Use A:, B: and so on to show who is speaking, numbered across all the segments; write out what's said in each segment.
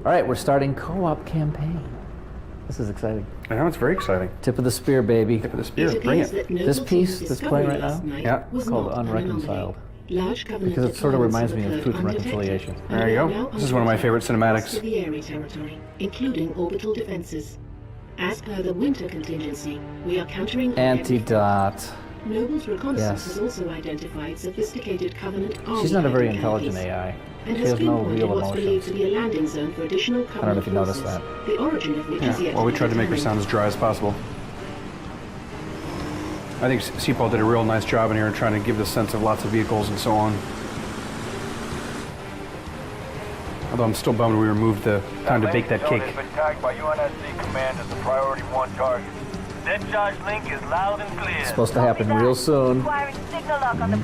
A: All right, we're starting co-op campaign. This is exciting.
B: I know, it's very exciting.
A: Tip of the spear, baby.
B: Tip of the spear, bring it.
A: This piece that's playing right now?
B: Yeah.
A: It's called Unreconciled. Because it sort of reminds me of Truth and Reconciliation.
B: There you go. This is one of my favorite cinematics.
C: The area territory, including orbital defenses. As per the winter contingency, we are countering
A: Antidot.
C: Noble's reconnaissance has also identified sophisticated Covenant army.
A: She's not a very intelligent AI. She has no real emotions.
C: To be a landing zone for additional Covenant
A: I don't know if you noticed
C: forces.
A: that.
C: The origin of which is yet
B: Well, we tried to make her sound as dry as possible. I think Seapaul did a real nice job in here in trying to give the sense of lots of vehicles and so on. Although I'm still bummed we removed the time to bake that cake.
D: Has been tagged by UNSC command as the priority 1 target. Dead charge link is loud and clear.
A: It's supposed to happen real soon. Time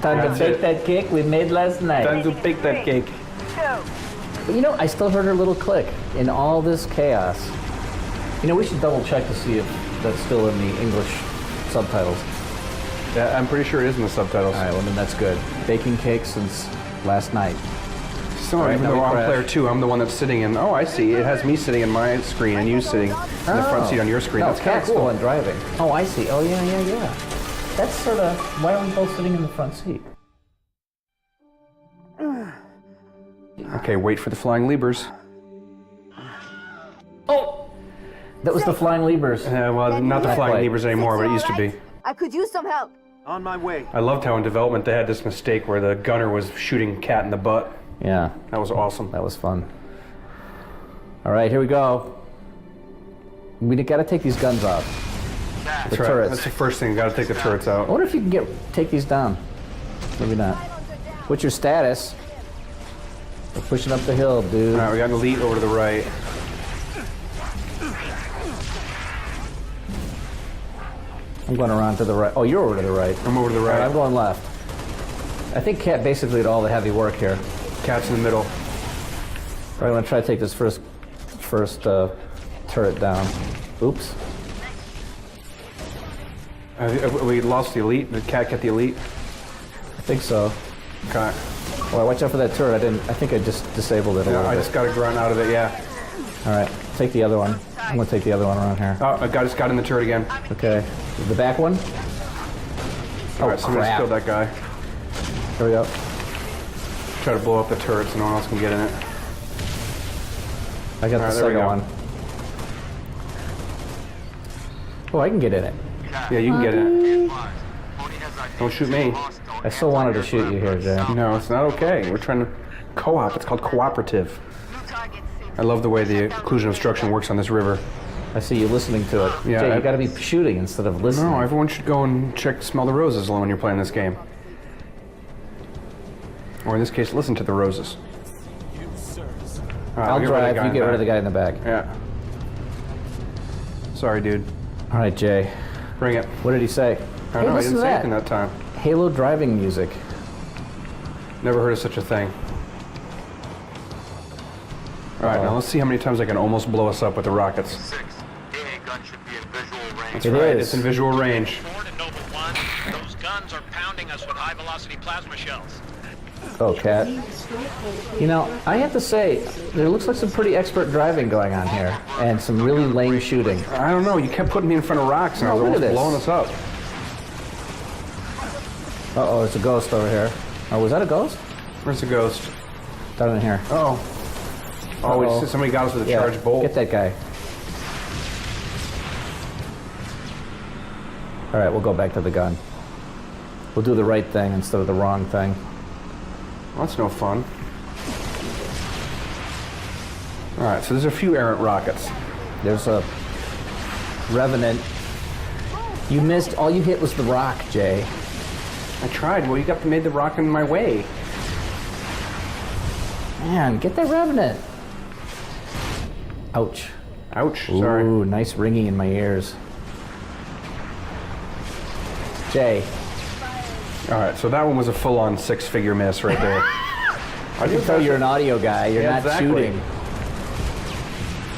A: to bake that cake we made last night.
B: Time to bake that cake.
A: But you know, I still heard her little click in all this chaos. You know, we should double check to see if that's still in the English subtitles.
B: Yeah, I'm pretty sure it is in the subtitles.
A: All right, well then that's good. Baking cake since last night.
B: So right, even though I'm player 2, I'm the one that's sitting in. Oh, I see. It has me sitting in my screen and you sitting in the front seat on your screen.
A: No,
B: That's kind of
A: Cat's
B: cool.
A: the one driving. Oh, I see. Oh, yeah. That's sort of, why are we both sitting in the front seat?
B: Okay, wait for the flying Libers.
A: Oh! That was the flying Libers.
B: Well, not the flying Libers anymore, but it used to be.
E: I could use some help.
D: On my way.
B: I loved how in development they had this mistake where the gunner was shooting Cat in the butt.
A: Yeah.
B: That was awesome.
A: That was fun. All right, here we go. We gotta take these guns off.
B: That's
A: the
B: right.
A: turrets.
B: That's the first thing. Got to take the turrets out.
A: I wonder if you can take these down. Maybe not. What's your status? We're pushing up the hill, dude.
B: All right, we got an elite over to the right.
A: I'm going around to the right. Oh, you're over to the right.
B: I'm over to the right.
A: All right, I'm going left. I think Cat basically did all the heavy work here.
B: Cat's in the middle.
A: All right, I'm going to try to take this first turret down. Oops.
B: We lost the elite. Did Cat get the elite?
A: I think so.
B: Okay.
A: Well, watch out for that turret. I think I just disabled it a little
B: I
A: bit.
B: just got a grunt out of it, yeah.
A: All right, take the other one. I'm going to take the other one around here.
B: Oh, I just got in the turret again.
A: Okay. The back one?
B: All right, somebody
A: crap.
B: killed that guy.
A: Here we go.
B: Try to blow up the turret so no one else can get in it.
A: I got
B: All right,
A: the
B: there we
A: second
B: go.
A: one. Oh, I can get in it.
B: Yeah, you can get in it. Don't shoot me.
A: I still wanted to shoot you here, Jay.
B: No, it's not okay. We're trying to co-op. It's called cooperative. I love the way the occlusion obstruction works on this river.
A: I see you listening to it.
B: Yeah,
A: Jay, you got to be shooting instead of listening.
B: No, everyone should go and smell the roses when you're playing this game. Or in this case, listen to the roses.
A: I'll drive. You get rid of the guy in the back.
B: Yeah. Sorry, dude.
A: All right, Jay.
B: Bring it.
A: What did he say?
B: I don't know. I didn't say anything that time.
A: Halo driving music.
B: Never heard of such a thing. All right, now let's see how many times I can almost blow us up with the rockets. That's right. It's in visual range.
F: Those guns are pounding us with high-velocity plasma shells.
A: Oh, Cat. You know, I have to say, there looks like some pretty expert driving going on here, and some really lame shooting.
B: I don't know. You kept putting me in front of rocks, and I was almost blowing us up.
A: Uh-oh, it's a ghost over here. Oh, was that a ghost?
B: Where's the ghost?
A: Down in here.
B: Oh. Oh, somebody got us with a charged bolt.
A: Get that guy. All right, we'll go back to the gun. We'll do the right thing instead of the wrong thing.
B: Well, that's no fun. All right, so there's a few errant rockets.
A: There's a Revenant. You missed. All you hit was the rock, Jay.
B: I tried. Well, you made the rock in my way.
A: Man, get that Revenant. Ouch.
B: Ouch. Sorry.
A: Ooh, nice ringing in my ears. Jay,
B: All right, so that one was a full-on six-figure miss right there.
A: I can tell you're an audio guy. You're not
B: exactly.
A: shooting.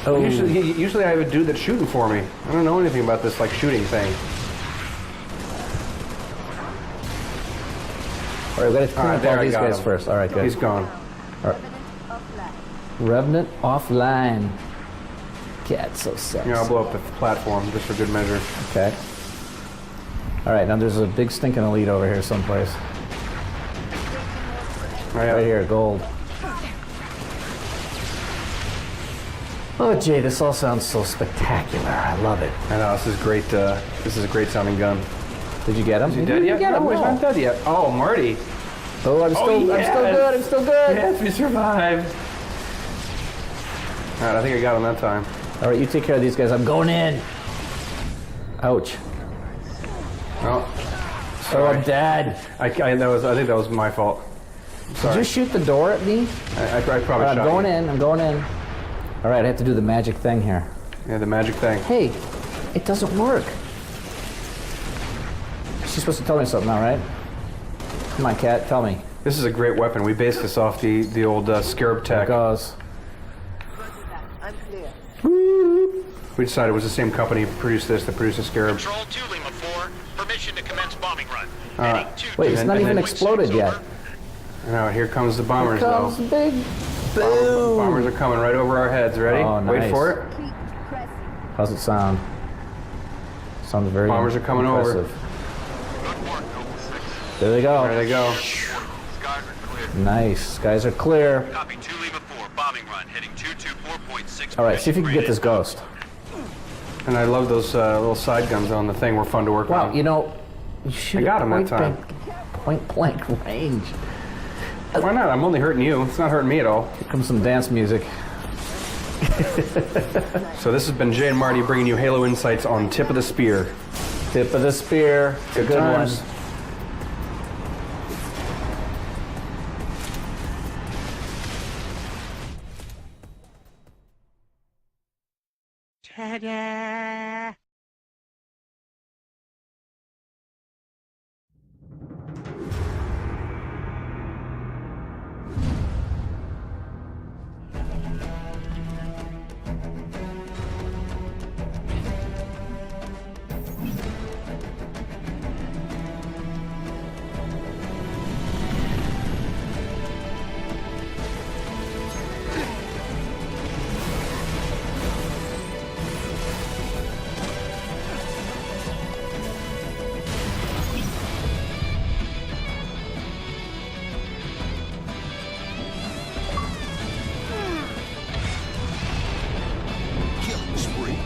A: Oh.
B: Usually I have a dude that's shooting for me. I don't know anything about this like shooting thing.
A: All right, we got to clean up
B: there,
A: all these
B: I got
A: guys
B: him.
A: first. All right, good.
B: He's gone.
A: All right. Revenant offline. Cat, so sexy.
B: Yeah, I'll blow up the platform just for good measure.
A: Okay. All right, now there's a big stinking elite over here someplace. Right here, gold. Oh, Jay, this all sounds so spectacular. I love it.
B: I know, this is great. This is a great sounding gun.
A: Did you get him?
B: Is he dead yet? No, he's not dead yet. Oh, Marty.
A: Oh, I'm still good. I'm still good.
B: Yes, we survived. All right, I think I got him that time.
A: All right, you take care of these guys. I'm going in. Ouch.
B: Oh,
A: So I'm dead.
B: I think that was my fault. Sorry.
A: Did you shoot the door at me?
B: I probably
A: All right,
B: shot
A: I'm going
B: you.
A: in. I'm going in. All right, I have to do the magic thing here.
B: Yeah, the magic thing.
A: Hey, it doesn't work. She's supposed to tell me something now, right? Come on, cat, tell me.
B: This is a great weapon. We based this off the old Scarab
A: There it
B: tech.
A: goes.
B: We decided it was the same company that produced this that produced the Scarab.
F: Control 2 Lima 4, permission to commence bombing run.
A: Wait, it's not even exploded yet.
B: Now here comes the bombers,
A: Here comes
B: though.
A: big boom.
B: Bombers are coming right over our heads. Ready?
A: Oh, nice.
B: Wait for it.
A: How's it sound? Sounds very
B: Bombers are coming over.
A: impressive. There they go.
B: There they go.
F: Skies are clear.
A: Nice. Skies are clear.
F: Copy 2 Lima 4, bombing run, heading 224.6.
A: All right, see if you can get this ghost.
B: And I love those little side guns on the thing. Were fun to work
A: Wow,
B: on.
A: you know, you shoot
B: I got him that
A: point
B: time.
A: point blank range.
B: Why not? I'm only hurting you. It's not hurting me at all.
A: Here comes some dance music.
B: So this has been Jay and Marty bringing you Halo Insights on Tip of the Spear.
A: Tip of the spear. It's a good
B: times.
A: one.
F: Ta-da!
E: Killing spree.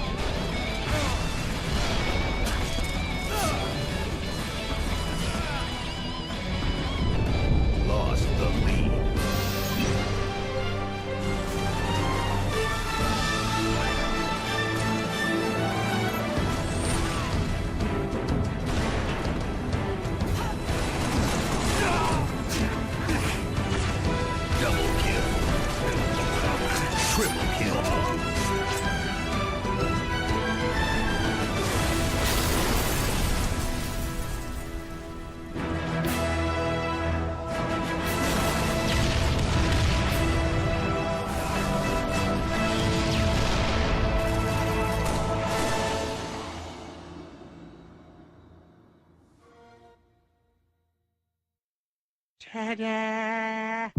E: Lost the lead. Double kill. Triple kill.
F: Ta-da!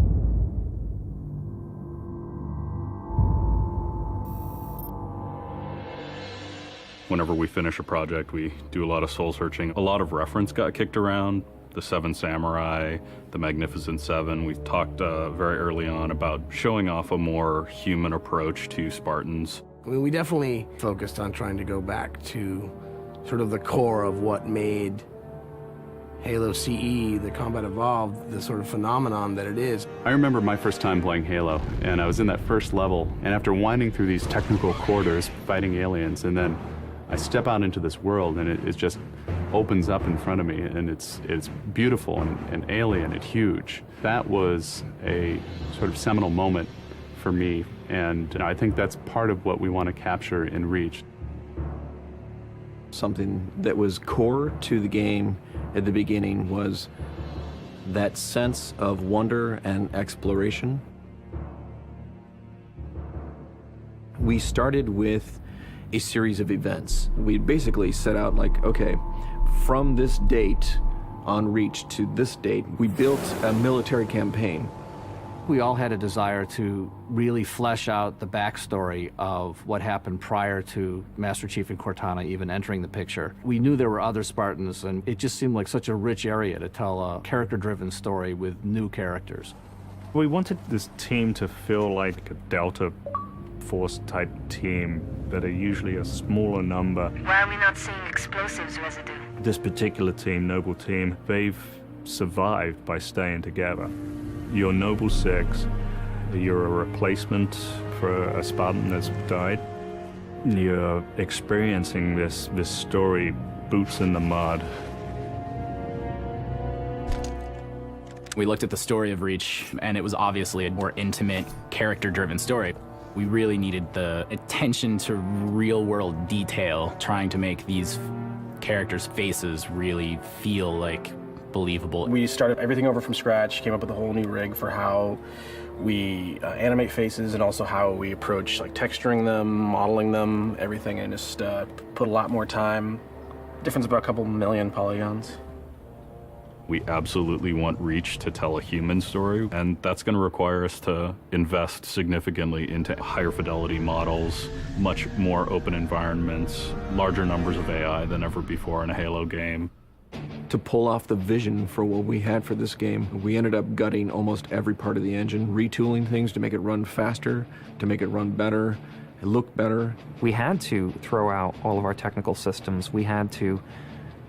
G: Whenever we finish a project, we do a lot of soul searching. A lot of reference got kicked around. The Seven Samurai, the Magnificent Seven. We talked very early on about showing off a more human approach to Spartans.
H: I mean, we definitely focused on trying to go back to sort of the core of what made Halo CE, the Combat Evolved, the sort of phenomenon that it is.
G: I remember my first time playing Halo, and I was in that first level, and after winding through these technical corridors, fighting aliens, and then I step out into this world, and it just opens up in front of me, and it's beautiful and alien and huge. That was a sort of seminal moment for me, and I think that's part of what we want to capture in Reach.
I: Something that was core to the game
B: at the beginning was that sense of wonder and exploration. We started with a series of events. We basically set out like, okay, from this date on Reach to this date, we built a military campaign.
A: We all had a desire to really flesh out the backstory of what happened prior to Master Chief and Cortana even entering the picture. We knew there were other Spartans, and it just seemed like such a rich area to tell a character-driven story with new characters.
I: We wanted this team to feel like a Delta Force type team that are usually a smaller number.
J: Why are we not seeing explosives residue?
I: This particular team, Noble Team, they've survived by staying together. You're Noble 6, you're a replacement for a Spartan that's died. You're experiencing this story, boots in the mud.
K: We looked at the story of Reach, and it was obviously a more intimate, character-driven story. We really needed the attention to real-world detail, trying to make these characters' faces really feel like believable.
B: We started everything over from scratch, came up with a whole new rig for how we animate faces and also how we approach like texturing them, modeling them, everything, and just put a lot more time. Difference about a couple million polygons.
G: We absolutely want Reach to tell a human story, and that's going to require us to invest significantly into higher fidelity models, much more open environments, larger numbers of AI than ever before in a Halo game.
B: To pull off the vision for what we had for this game, we ended up gutting almost every part of the engine, retooling things to make it run faster, to make it run better, it looked better.
L: We had to throw out all of our technical systems. We had to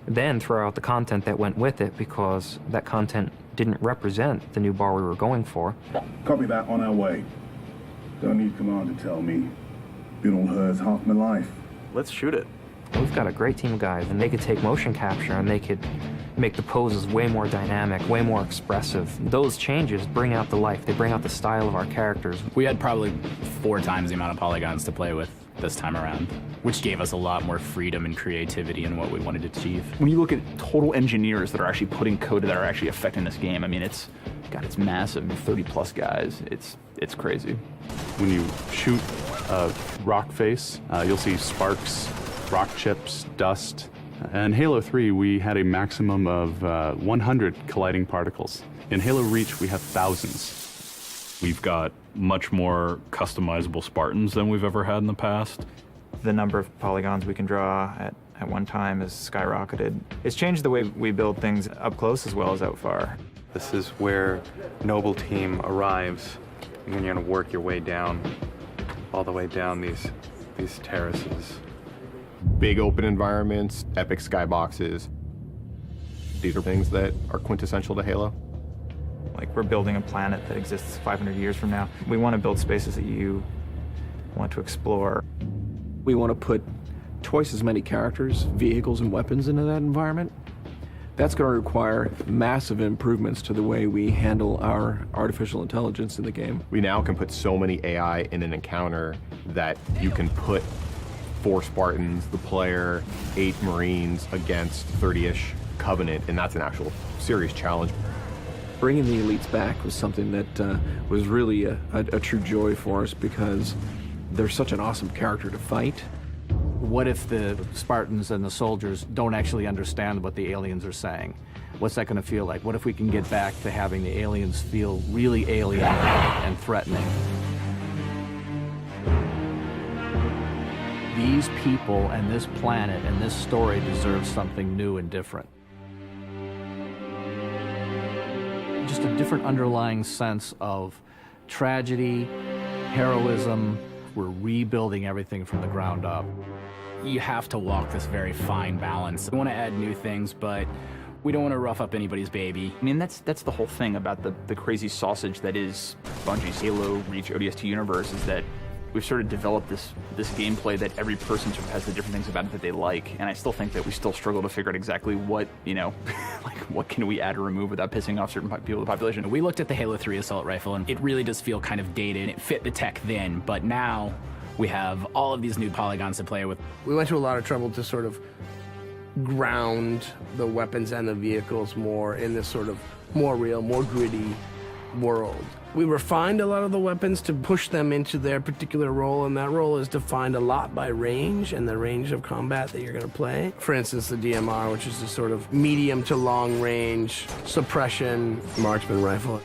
L: then throw out the content that went with it because that content didn't represent the new bar we were going for.
M: Copy that, on our way. Don't need command to tell me. Been on hers half my life.
I: Let's shoot it.
L: We've got a great team of guys, and they could take motion capture and they could make the poses way more dynamic, way more expressive. Those changes bring out the life. They bring out the style of our characters.
K: We had probably 4 times the amount of polygons to play with this time around, which gave us a lot more freedom and creativity in what we wanted to achieve.
N: When you look at total engineers that are actually putting code that are actually affecting this game, I mean, it's massive, 30+ guys. It's crazy.
G: When you shoot a rock face, you'll see sparks, rock chips, dust. In Halo 3, we had a maximum of 100 colliding particles. In Halo Reach, we have thousands. We've got much more customizable Spartans than we've ever had in the past.
L: The number of polygons we can draw at one time has skyrocketed. It's changed the way we build things up close as well as out far.
B: This is where Noble Team arrives, and then you're gonna work your way down, all the way down these terraces.
O: Big open environments, epic skyboxes. These are things that are quintessential to Halo.
L: Like, we're building a planet that exists 500 years from now. We want to build spaces that you want to explore.
B: We want to put twice as many characters, vehicles, and weapons into that environment. That's going to require massive improvements to the way we handle our artificial intelligence in the game.
O: We now can put so many AI in an encounter that you can put 4 Spartans, the player, 8 Marines against 30-ish Covenant, and that's an actual serious challenge.
B: Bringing the elites back was something that was really a true joy for us because they're such an awesome character to fight.
A: What if the Spartans and the soldiers don't actually understand what the aliens are saying? What's that going to feel like? What if we can get back to having the aliens feel really alien and threatening? These people and this planet and this story deserve something new and different. Just a different underlying sense of tragedy, heroism. We're rebuilding everything from the ground up.
K: You have to walk this very fine balance. We want to add new things, but we don't want to rough up anybody's baby.
N: I mean, that's the whole thing about the crazy sausage that is Bungie's Halo Reach ODST universe, is that we've sort of developed this gameplay that every person sort of has the different things about it that they like, and I still think that we still struggle to figure out exactly what, like what can we add or remove without pissing off certain people in the population.
K: We looked at the Halo 3 assault rifle, and it really does feel kind of dated. It fit the tech then, but now we have all of these new polygons to play with.
H: We went to a lot of trouble to sort of ground the weapons and the vehicles more in this sort of more real, more gritty world. We refined a lot of the weapons to push them into their particular role, and that role is defined a lot by range and the range of combat that you're going to play. For instance, the DMR, which is a sort of medium to long range suppression marksman rifle.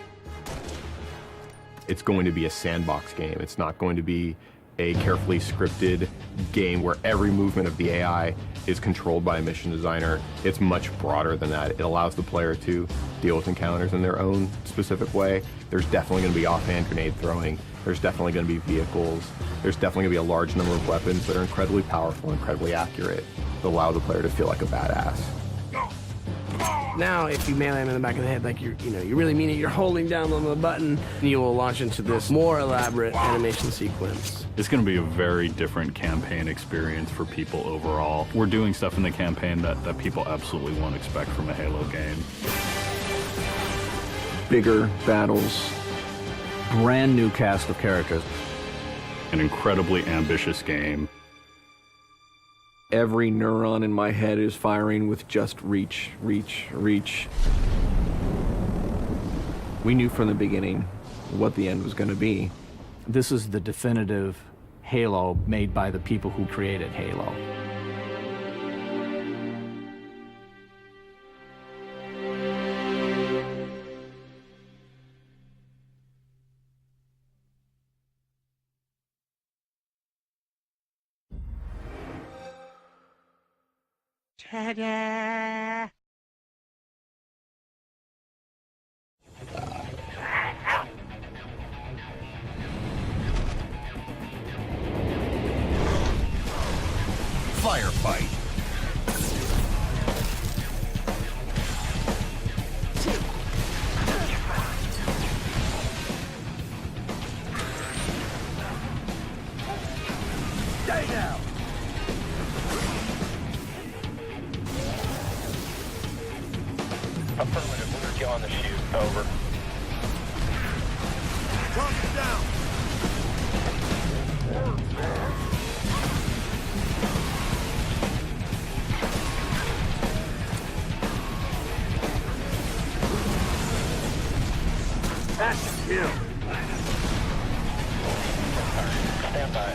O: It's going to be a sandbox game. It's not going to be a carefully scripted game where every movement of the AI is controlled by a mission designer. It's much broader than that. It allows the player to deal with encounters in their own specific way. There's definitely going to be offhand grenade throwing. There's definitely going to be vehicles. There's definitely going to be a large number of weapons that are incredibly powerful, incredibly accurate, that allow the player to feel like a badass.
H: Now, if you melee him in the back of the head like you really mean it, you're holding down on the button, and you will launch into this more elaborate animation sequence.
I: It's going to be a very different campaign experience for people overall. We're doing stuff in the campaign that people absolutely won't expect from a Halo game.
A: Bigger battles, brand new cast of characters.
I: An incredibly ambitious game.
P: Every neuron in my head is firing with just reach, reach, reach. We knew from the beginning what the end was going to be.
A: This is the definitive Halo made by the people who created Halo.
E: Ta-da! Firefight. Stay down.
D: Affirmative, we're on the shoot. Over.
E: Target down.
D: That's a kill. Stand by.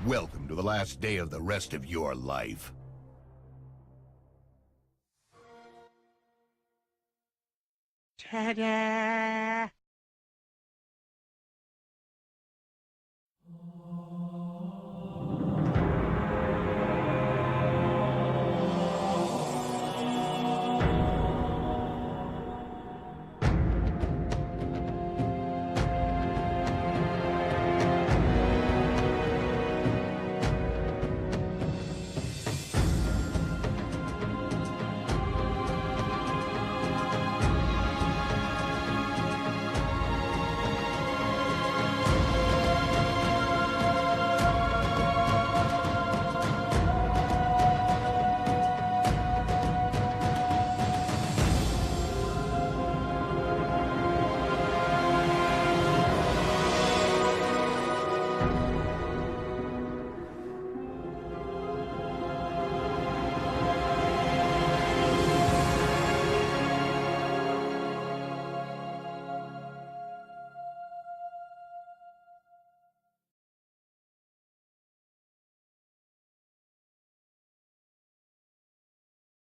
E: Welcome to the last day of the rest of your life. Ta-da!